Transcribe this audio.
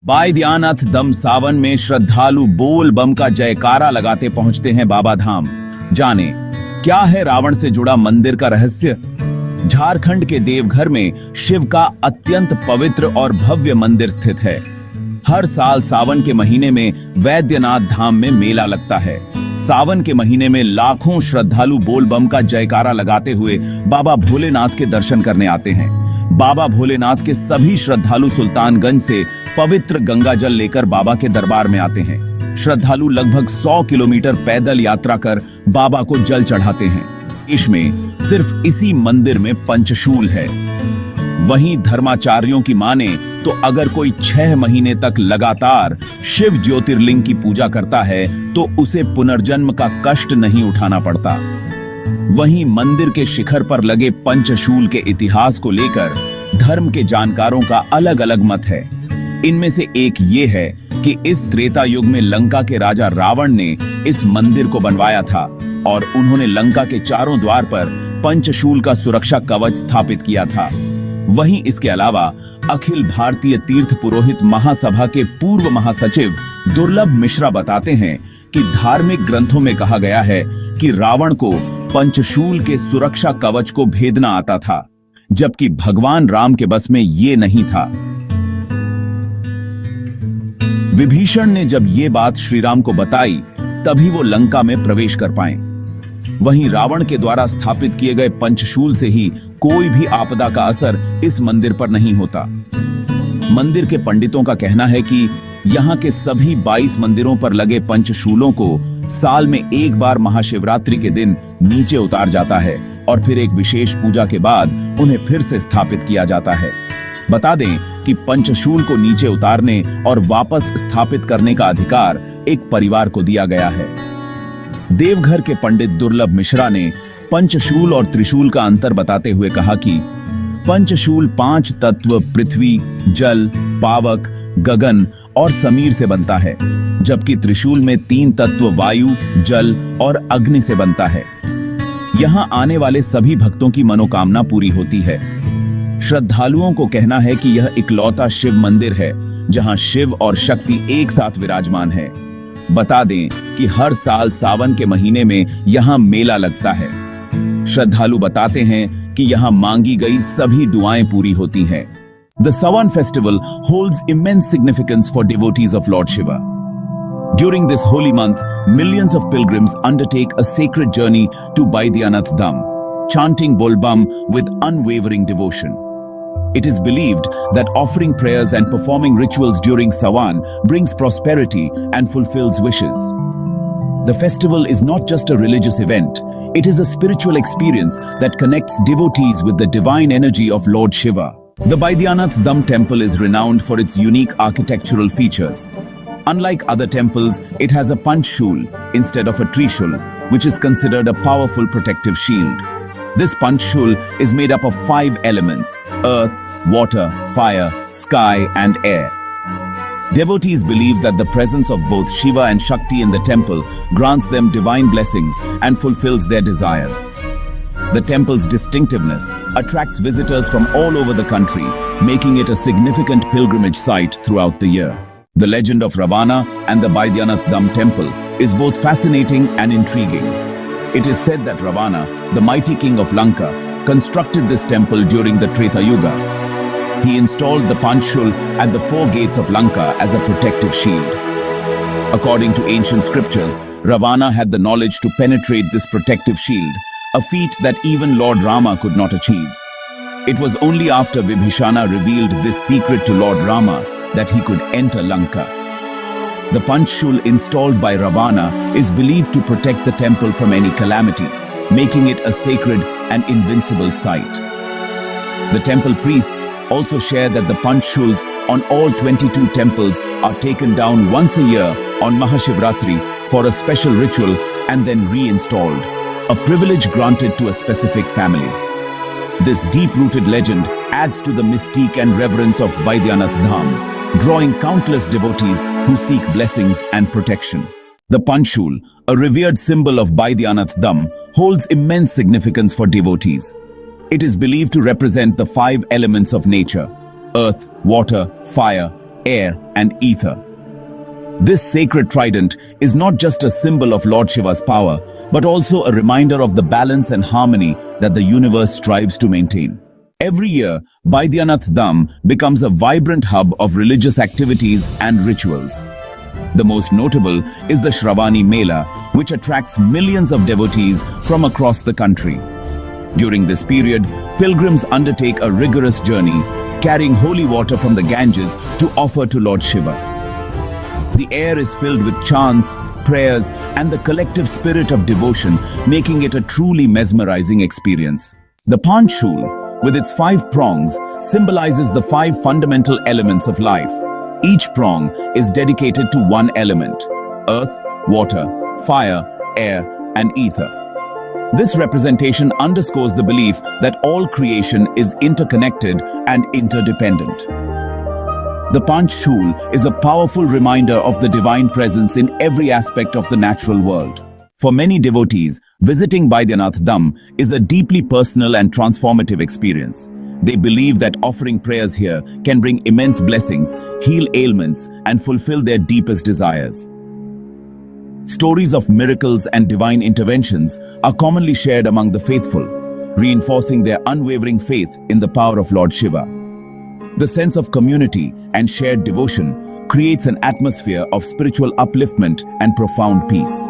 बैद्यनाथ धाम सावन में श्रद्धालु बोल बम का जयकारा लगाते पहुंचते हैं बाबा धाम। जाने क्या है रावण से जुड़ा मंदिर का रहस्य। झारखंड के देवघर में शिव का अत्यंत पवित्र और भव्य मंदिर स्थित है। हर साल सावन के महीने में बैद्यनाथ धाम में मेला लगता है। सावन के महीने में लाखों श्रद्धालु बोल बम का जयकारा लगाते हुए बाबा भोलेनाथ के दर्शन करने आते हैं। बाबा भोलेनाथ के सभी श्रद्धालु सुल्तानगंज से पवित्र गंगा जल लेकर बाबा के दरबार में आते हैं। श्रद्धालु लगभग 100 किलोमीटर पैदल यात्रा कर बाबा को जल चढ़ाते हैं। इसमें सिर्फ इसी मंदिर में पंचशूल है। वहीं धर्माचार्यों की माने तो अगर कोई 6 महीने तक लगातार शिव ज्योतिर्लिंग की पूजा करता है तो उसे पुनर्जन्म का कष्ट नहीं उठाना पड़ता। वहीं मंदिर के शिखर पर लगे पंचशूल के इतिहास को लेकर धर्म के जानकारों का अलग अलग मत है। इनमें से एक ये है कि इस त्रेता युग में लंका के राजा रावण ने इस मंदिर को बनवाया था और उन्होंने लंका के चारों द्वार पर पंचशूल का सुरक्षा कवच स्थापित किया था। वहीं इसके अलावा अखिल भारतीय तीर्थ पुरोहित महासभा के पूर्व महासचिव दुर्लभ मिश्रा बताते हैं कि धार्मिक ग्रंथों में कहा गया है कि रावण को पंचशूल के सुरक्षा कवच को भेदना आता था, जबकि भगवान राम के बस में ये नहीं था। विभीषण ने जब ये बात श्री राम को बताई तभी वो लंका में प्रवेश कर पाए। वहीं रावण के द्वारा स्थापित किए गए पंचशूल से ही कोई भी आपदा का असर इस मंदिर पर नहीं होता। मंदिर के पंडितों का कहना है कि यहाँ के सभी 22 मंदिरों पर लगे पंचशूलों को साल में एक बार महाशिवरात्रि के दिन नीचे उतार जाता है और फिर एक विशेष पूजा के बाद उन्हें फिर से स्थापित किया जाता है। बता दें कि पंचशूल को नीचे उतारने और वापस स्थापित करने का अधिकार एक परिवार को दिया गया है। देवघर के पंडित दुर्लभ मिश्रा ने पंचशूल और त्रिशूल का अंतर बताते हुए कहा कि पंचशूल 5 तत्व पृथ्वी, जल, पावक, गगन और समीर से बनता है, जबकि त्रिशूल में 3 तत्व वायु, जल और अग्नि से बनता है। यहाँ आने वाले सभी भक्तों की मनोकामना पूरी होती है। श्रद्धालुओं को कहना है कि यह इकलौता शिव मंदिर है जहां शिव और शक्ति एक साथ विराजमान है। बता दें कि हर साल सावन के महीने में यहां मेला लगता है। श्रद्धालु बताते हैं कि यहां मांगी गई सभी दुआएं पूरी होती हैं। The Sawan festival holds immense significance for devotees of Lord Shiva. During this holy month, millions of pilgrims undertake a sacred journey to Baidyanath Dham, chanting Bolbam with unwavering devotion. It is believed that offering prayers and performing rituals during Sawan brings prosperity and fulfills wishes. The festival is not just a religious event, it is a spiritual experience that connects devotees with the divine energy of Lord Shiva. The Baidyanath Dham temple is renowned for its unique architectural features. Unlike other temples, it has a panchshul instead of a trishul, which is considered a powerful protective shield. This panchshul is made up of 5 elements: earth, water, fire, sky, and air. Devotees believe that the presence of both Shiva and Shakti in the temple grants them divine blessings and fulfills their desires. The temple's distinctiveness attracts visitors from all over the country, making it a significant pilgrimage site throughout the year. The legend of Ravana and the Baidyanath Dham temple is both fascinating and intriguing. It is said that Ravana, the mighty king of Lanka, constructed this temple during the Treta Yuga. He installed the Panchshul at the 4 gates of Lanka as a protective shield. According to ancient scriptures, Ravana had the knowledge to penetrate this protective shield, a feat that even Lord Rama could not achieve. It was only after Vibhishana revealed this secret to Lord Rama that he could enter Lanka. The Panchshul installed by Ravana is believed to protect the temple from any calamity, making it a sacred and invincible site. The temple priests also share that the Panchshuls on all 22 temples are taken down once a year on Mahashivratri for a special ritual and then reinstalled, a privilege granted to a specific family. This deep-rooted legend adds to the mystique and reverence of Baidyanath Dham, drawing countless devotees who seek blessings and protection. The Panchshul, a revered symbol of Baidyanath Dham, holds immense significance for devotees. It is believed to represent the 5 elements of nature: earth, water, fire, air, and ether. This sacred trident is not just a symbol of Lord Shiva's power, but also a reminder of the balance and harmony that the universe strives to maintain. Every year, Baidyanath Dham becomes a vibrant hub of religious activities and rituals. The most notable is the Shravani Mela, which attracts millions of devotees from across the country. During this period, pilgrims undertake a rigorous journey, carrying holy water from the Ganges to offer to Lord Shiva. The air is filled with chants, prayers, and the collective spirit of devotion, making it a truly mesmerizing experience. The Panchshul, with its 5 prongs, symbolizes the 5 fundamental elements of life. Each prong is dedicated to one element: earth, water, fire, air, and ether. This representation underscores the belief that all creation is interconnected and interdependent. The Panchshul is a powerful reminder of the divine presence in every aspect of the natural world. For many devotees, visiting Baidyanath Dham is a deeply personal and transformative experience. They believe that offering prayers here can bring immense blessings, heal ailments, and fulfill their deepest desires. Stories of miracles and divine interventions are commonly shared among the faithful, reinforcing their unwavering faith in the power of Lord Shiva. The sense of community and shared devotion creates an atmosphere of spiritual upliftment and profound peace.